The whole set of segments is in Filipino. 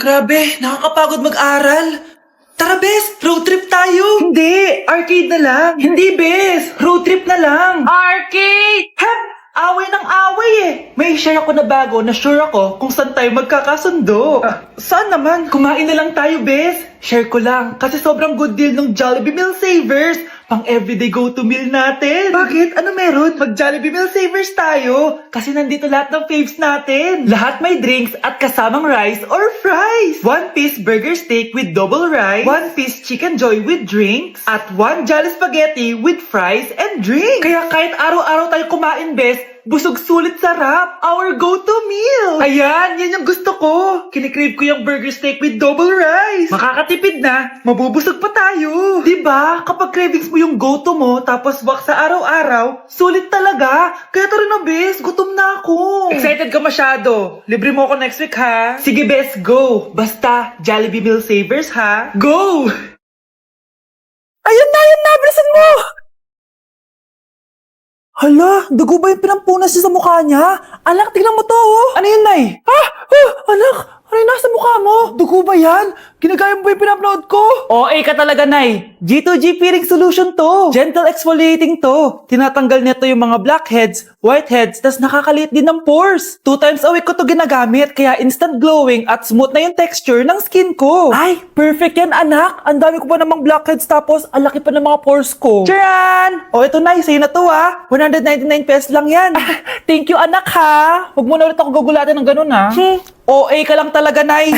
Grabe, nakakapagod mag-aral. Tara, Bes, road trip tayo. Hindi, arcade na lang. Hindi, Bes, road trip na lang. Arcade! Hep! Away ng away eh. May share ako na bago na sure ako kung saan tayo magkakasundo. Saan naman? Kumain na lang tayo, Bes. Share ko lang kasi sobrang good deal ng Jollibee Meal Savers. Pang everyday go-to meal natin. Bakit? Ano meron? Mag-Jollibee Meal Savers tayo. Kasi nandito lahat ng faves natin. Lahat may drinks at kasamang rice or fries. 1-piece burger steak with double rice. 1-piece chicken joy with drinks. At 1 Jolly Spaghetti with fries and drinks. Kaya kahit araw-araw tayo kumain, Bes, busog sulit sarap. Our go-to meal. Ayan, yan yung gusto ko. Kinikrave ko yung burger steak with double rice. Makakatipid na, mabubusog pa tayo. Diba? Kapag cravings mo yung go-to mo, tapos wak sa araw-araw, sulit talaga. Kaya tara na, Bes, gutom na ako. Excited ka masyado. Libre mo ako next week, ha? Sige, Bes, go. Basta, Jollibee Meal Savers, ha? Go! Ayun na, bilisan mo! Hala, dugo ba yung pinampunas niya sa mukha niya? Anak, tingnan mo to, oh. Ano yun, Nay? Anak, ano yung nasa mukha mo? Dugo ba yan? Ginagaya mo ba yung pinupload ko? OA ka talaga, Nay. G2G peeling solution to. Gentle exfoliating to. Tinatanggal nito yung mga blackheads, whiteheads, tas nakakaliit din ng pores. 2 times a week ko to ginagamit, kaya instant glowing at smooth na yung texture ng skin ko. Ay, perfect yan, anak. Ang dami ko pa namang blackheads tapos ang laki pa ng mga pores ko. Charan! O, ito, Nay, sa'yo na to, ha. 199 pesos lang yan. Thank you, anak, ha. Huwag mo na ulit ako gagulatin ng ganun, ha. OA ka lang talaga, Nay.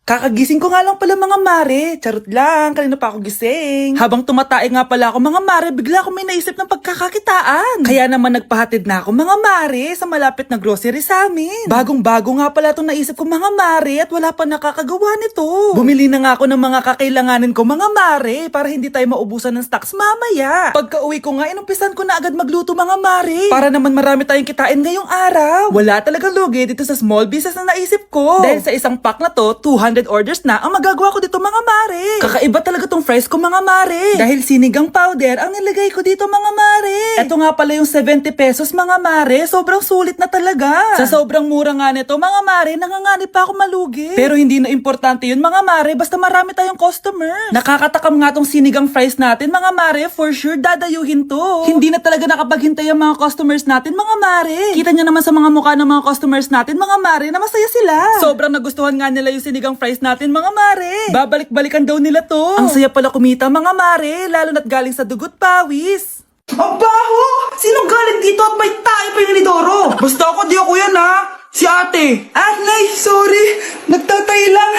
Kakagising ko nga lang pala mga mare. Charot lang, kanina pa ako gising. Habang tumatae nga pala ako mga mare, bigla ako may naisip ng pagkakakitaan. Kaya naman nagpahatid na ako mga mare sa malapit na grocery sa amin. Bagong-bago nga pala itong naisip ko mga mare at wala pa nakakagawa nito. Bumili na nga ako ng mga kakailanganin ko mga mare para hindi tayo maubusan ng stocks mamaya. Pagka uwi ko nga, inumpisan ko na agad magluto mga mare. Para naman marami tayong kitain ngayong araw. Wala talagang lugi dito sa small business na naisip ko. Dahil sa isang pack na to, 200 orders na ang magagawa ko dito mga mare. Kakaiba talaga tong fries ko mga mare. Dahil sinigang powder ang nilagay ko dito mga mare. Ito nga pala yung 70 pesos mga mare. Sobrang sulit na talaga. Sa sobrang mura nga nito mga mare, nanganganib pa ako malugi. Pero hindi na importante yun mga mare, basta marami tayong customers. Nakakatakam nga tong sinigang fries natin mga mare, for sure dadayuhin to. Hindi na talaga nakapaghintay ang mga customers natin mga mare. Kita nyo naman sa mga mukha ng mga customers natin mga mare na masaya sila. Sobrang nagustuhan nga nila yung sinigang fries natin mga mare. Babalik-balikan daw nila to. Ang saya pala kumita mga mare, lalo na't galing sa dugot pawis. Ang baho! Sinong galing dito at may tae pa yung inidoro? Basta ako, di ako yan ha. Si ate. Nay, sorry. Nagtatay lang.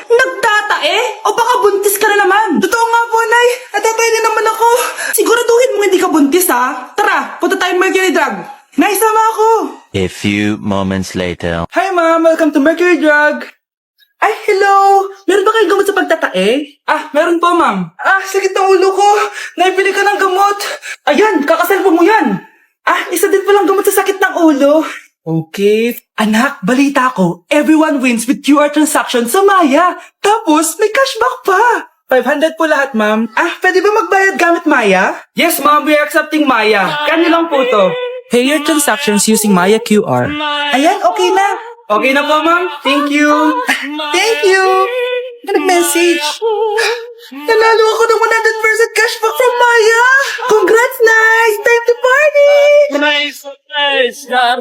Nagtatae? O baka buntis ka na naman? Totoo nga po, Nay. Nagtatay din naman ako. Siguraduhin mo hindi ka buntis ha. Tara, punta tayong Mercury Drug. Nay, sama ako. A few moments later. Hi ma'am, welcome to Mercury Drug. Ay, hello! Meron ba kayong gamot sa pagtatae? Meron po, ma'am. Sakit ng ulo ko. Naipili ka ng gamot. Ayan, kakaselfon mo yan. Isa din palang gamot sa sakit ng ulo. Okay. Anak, balita ko, everyone wins with QR transaction sa Maya. Tapos, may cashback pa. 500 po lahat, ma'am. Pwede ba magbayad gamit Maya? Yes, ma'am. We are accepting Maya. Kanilang po to. Pay your transactions using Maya QR. Ayan, okay na. Okay na po, ma'am. Thank you. Thank you. Nag-message. Nanalo ako ng 100% cashback from Maya. Congrats, nice. Time to party. Nice,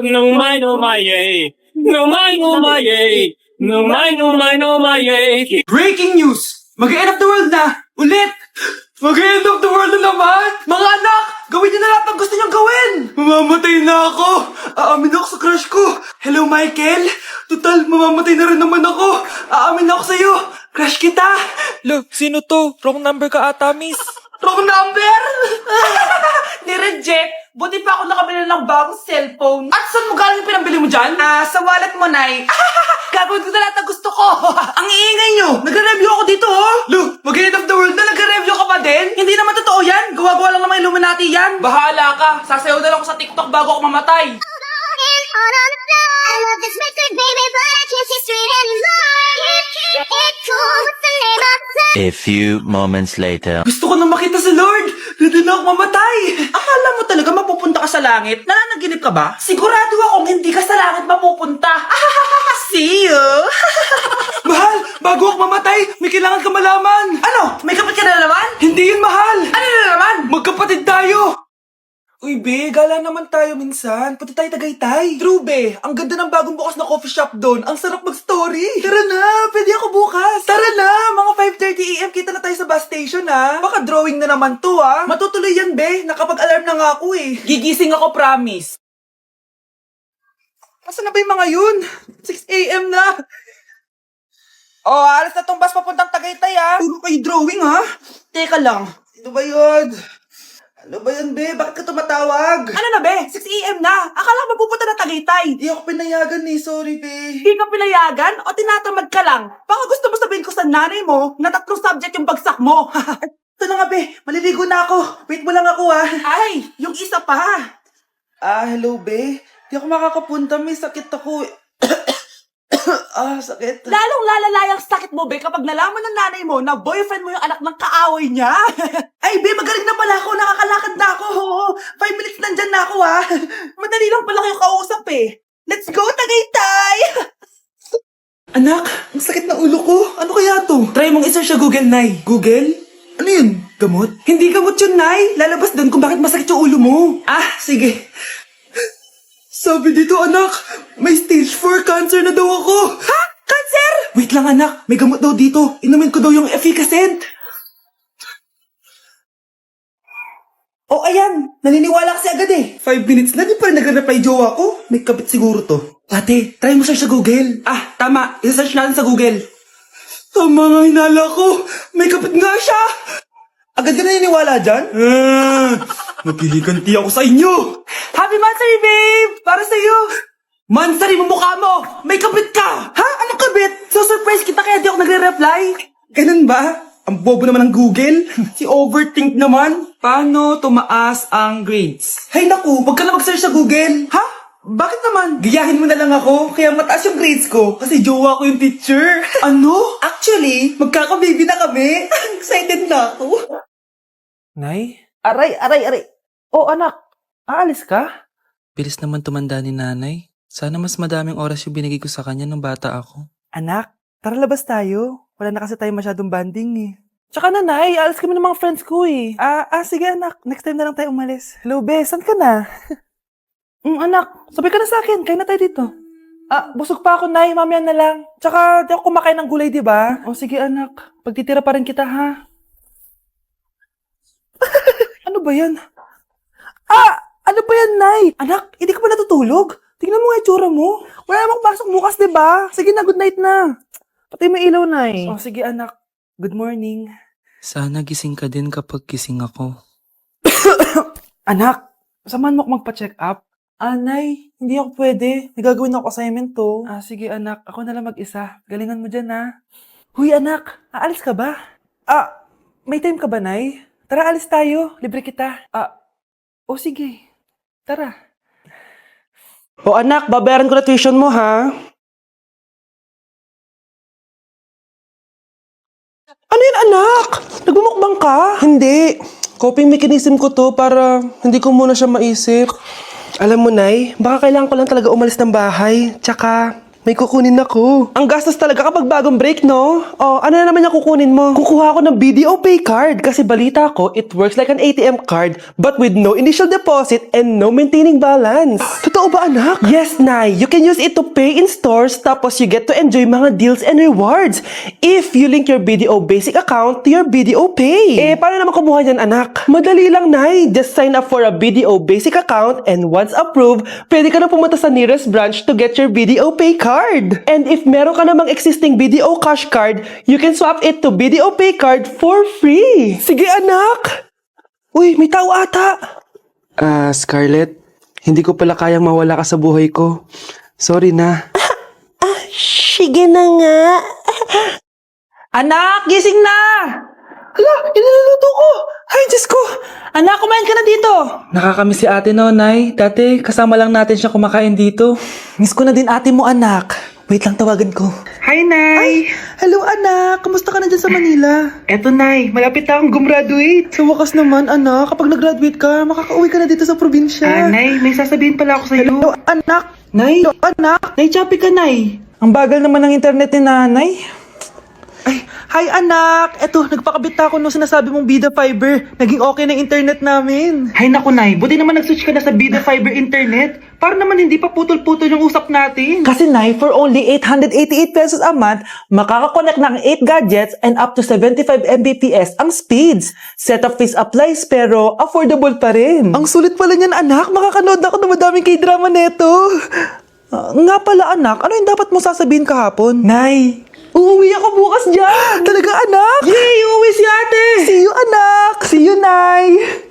no my, Breaking news! Mag-end of the world na! Ulit! Mag-end of the world na naman! Mga anak! Gawin niyo na lahat ng gusto niyong gawin! Mamamatay na ako! Aamin ako sa crush ko! Hello, Michael! Total, mamamatay na rin naman ako! Aamin ako sa'yo! Crush kita! Sino to? Wrong number ka ata, miss. Wrong number? Ni-reject! Buti pa ako nakabili ng bagong cellphone. At saan mo galing yung pinambili mo dyan? Sa wallet mo, Nay. Gagawin ko na lahat ng gusto ko. Ang iingay nyo. Nagre-review ako dito, oh. Mag-end of the world na nagre-review ka pa din? Hindi naman totoo yan. Gawa-gawa lang naman Illuminati yan. Bahala ka. Sasayaw na lang ako sa TikTok bago ako mamatay. I love this record, baby, but I can't see straight anymore. It's cool, what's the name of the A few moments later. Gusto ko na makita si Lord. Ready na ako mamatay. Akala mo talaga mapupunta ka sa langit? Nananaginip ka ba? Sigurado akong hindi ka sa langit mapupunta. See you. Bago ako mamatay, may kailangan ka malaman. Ano? May kapatid ka na naman? Hindi yun, mahal. Ano na naman? Magkapatid tayo. Uy, be, gala naman tayo minsan. Punta tayo Tagaytay. True, be. Ang ganda ng bagong bukas na coffee shop doon. Ang sarap mag-story. Tara na, pwede ako bukas. Tara na, mga 5:30 AM kita na tayo sa bus station, ha? Baka drawing na naman to, ha? Matutuloy yan, be. Nakapag-alarm na nga ako, eh. Gigising ako, promise. Asa na ba yung mga yun? 6 AM na. Oh, alas na tong bus papuntang Tagaytay, ha? Puro kayo drawing, ha? Teka lang. Ano ba yun? Ano ba yan, be? Bakit ka tumatawag? Ano na, be? 6 AM na. Akala ko mapupunta na Tagaytay. Di ako pinayagan, eh. Sorry, be. Hindi ka pinayagan o tinatamad ka lang? Baka gusto mo sabihin ko sa nanay mo na 3 subject yung bagsak mo. Ito na nga, be. Maliligo na ako. Wait mo lang ako, ha? Ay, yung isa pa. Hello, be. Di ako makakapunta. May sakit ako. Sakit. Lalong lalala yung sakit mo, be, kapag nalaman ng nanay mo na boyfriend mo yung anak ng kaaway niya. Ay, be, magaling na pala ako. Nakakalakad na ako. 5 minutes nandyan na ako, ha. Madali lang pala kayo kausap, eh. Let's go, Tagaytay! Anak, ang sakit na ulo ko. Ano kaya to? Try mong isearch sa Google, Nay. Google? Ano yun? Gamot? Hindi gamot yun, Nay. Lalabas doon kung bakit masakit yung ulo mo. Sige. Sabi dito, anak, may stage 4 cancer na daw ako. Ha? Cancer? Wait lang, anak. May gamot daw dito. Inumin ko daw yung efficacent. Oh, ayan. Naniniwala kasi agad, eh. 5 minutes na, di pa nagre-reply jowa ko. May kabit siguro to. Ate, try mo search sa Google. Tama. I-search natin sa Google. Tama nga hinala ko. May kapit nga siya. Agad ka naniniwala dyan? Maghihiganti ako sa inyo. Happy Mansari, babe! Para sa'yo. Mansari, mukha mo! May kabit ka! Ha? Anong kabit? So surprise kita kaya di ako nagre-reply. Ganun ba? Ang bobo naman ng Google. Si overthink naman. Paano tumaas ang grades? Hay naku, wag ka na mag-search sa Google. Ha? Bakit naman? Gayahin mo na lang ako, kaya mataas yung grades ko. Kasi jowa ko yung teacher. Ano? Actually, magkaka-baby na kami. Excited na ako. Nay? Aray. Oh, anak. Aalis ka? Bilis naman tumanda ni nanay. Sana mas madaming oras yung binigay ko sa kanya nung bata ako. Anak, tara labas tayo. Wala na kasi tayo masyadong banding, eh. Tsaka nanay, aalis kami ng mga friends ko, eh. Sige anak. Next time na lang tayo umalis. Hello, be. Saan ka na? Anak, sabay ka na sa akin. Kain na tayo dito. Busog pa ako, nay. Mamaya na lang. Tsaka, di ako kumakain ng gulay, di ba? O, sige, anak. Pagtitira pa rin kita, ha? Ano ba yan? Ano ba yan, nay? Anak, hindi ka pa natutulog? Tingnan mo nga itsura mo. Wala namang pasok bukas, di ba? Sige na, good night na. Patay mo ilaw, nay. O, sige, anak. Good morning. Sana gising ka din kapag gising ako. Anak, samahan mo ako magpa-check up. Nay, hindi ako pwede. May gagawin ako assignment to. Sige anak, ako na lang mag-isa. Galingan mo dyan, ha. Huy anak, aalis ka ba? May time ka ba, nay? Tara, alis tayo. Libre kita. Sige. Tara. Anak, babayaran ko na tuition mo, ha? Ano yun, anak? Nagmumukbang ka? Hindi. Coping mechanism ko to para hindi ko muna siya maisip. Alam mo, Nay, baka kailangan ko lang talaga umalis ng bahay. Tsaka, may kukunin ako. Ang gastos talaga kapag bagong break, no? Ano na naman yung kukunin mo? Kukuha ako ng BDO Pay card kasi balita ko, it works like an ATM card but with no initial deposit and no maintaining balance. Totoo ba, anak? Yes, Nay. You can use it to pay in stores tapos you get to enjoy mga deals and rewards if you link your BDO Basic account to your BDO Pay. Paano naman kumuha yan, anak? Madali lang, Nay. Just sign up for a BDO Basic account and once approved, pwede ka na pumunta sa nearest branch to get your BDO Pay card. And if meron ka namang existing BDO cash card, you can swap it to BDO Pay card for free. Sige, anak. Uy, may tao ata. Scarlett, hindi ko pala kayang mawala ka sa buhay ko. Sorry na. Sige na nga. Anak, gising na! Hala, iniluluto ko! Ay, Diyos ko! Anak, kumain ka na dito! Nakakamiss si ate no, Nay. Dati, kasama lang natin siya kumakain dito. Miss ko na din ate mo, anak. Wait lang, tawagan ko. Hi, Nay! Hello, anak. Kamusta ka na dyan sa Manila? Eto, Nay. Malapit na akong gumraduate. Sa wakas naman, anak. Kapag nag-graduate ka, makaka-uwi ka na dito sa probinsya. Nay, may sasabihin pala ako sa'yo. Hello, anak. Nay! Hello, anak. Nay, choppy ka, Nay. Ang bagal naman ng internet ni nanay. Ay, hi anak! Eto, nagpakabit na ako nung sinasabi mong Bida Fiber. Naging okay na internet namin. Hay naku, Nay. Buti naman nag-switch ka na sa Bida Fiber internet. Para naman hindi pa putol-putol yung usap natin. Kasi, Nay, for only 888 pesos a month, makakakonect ng 8 gadgets and up to 75 Mbps ang speeds. Setup fees applies pero affordable pa rin. Ang sulit pala niyan, anak. Makakanood ako ng madaming K-drama neto. Nga pala, anak. Ano yung dapat mo sasabihin kahapon? Nay, uuwi ako bukas dyan! Talaga, anak? Yay! Uuwi si ate! See you, anak! See you, Nay!